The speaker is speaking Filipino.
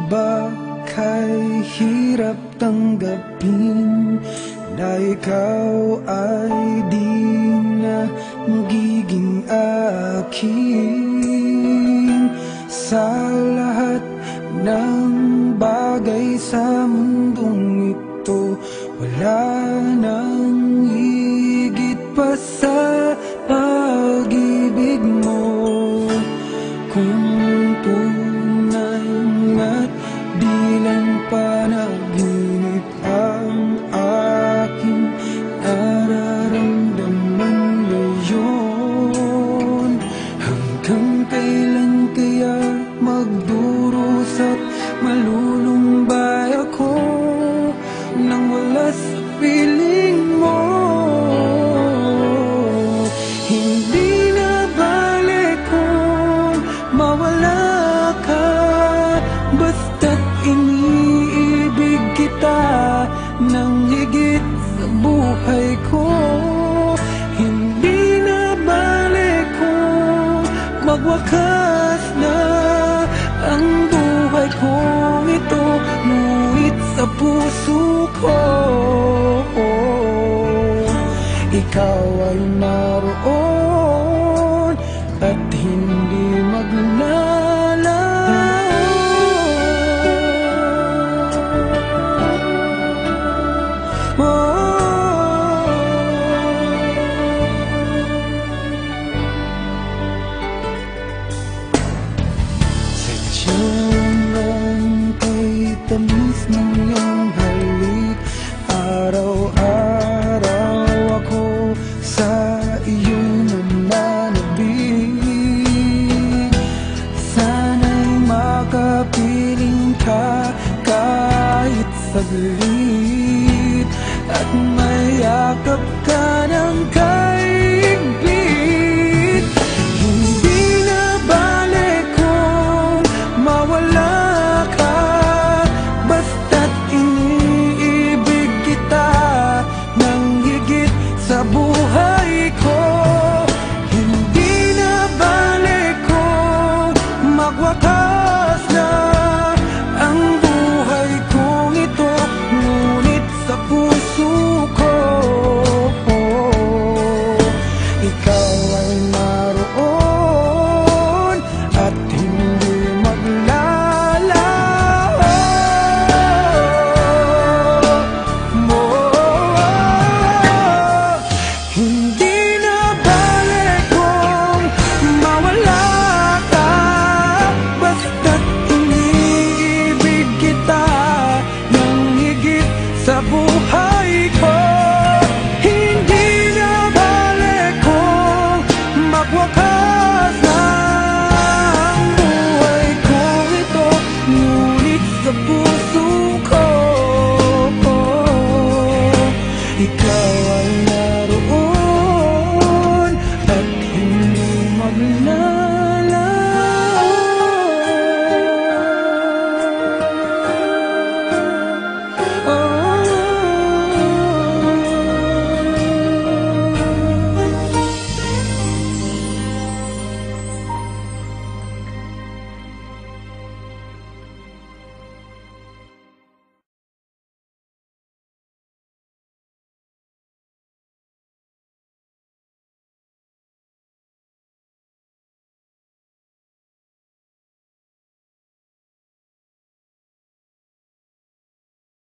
Baka'y hirap tanggapin na ikaw ay di na magiging akin? Sa lahat ng bagay sa mundong ito, wala nang higit pa sa pag-ibig mo. Kung tunay nga't di lang panaginip ang aking nararamdaman ngayon, hanggang kailan kaya magdurusa at malulumbay ako nang wala sa piling mo? Hindi na balik kung mawala ka, basta't iniibig kita ng higit sa buhay ko. Hindi na balik kung magwakas na ang buhay kong ito, ngunit sa puso ko ikaw ay naroon at hindi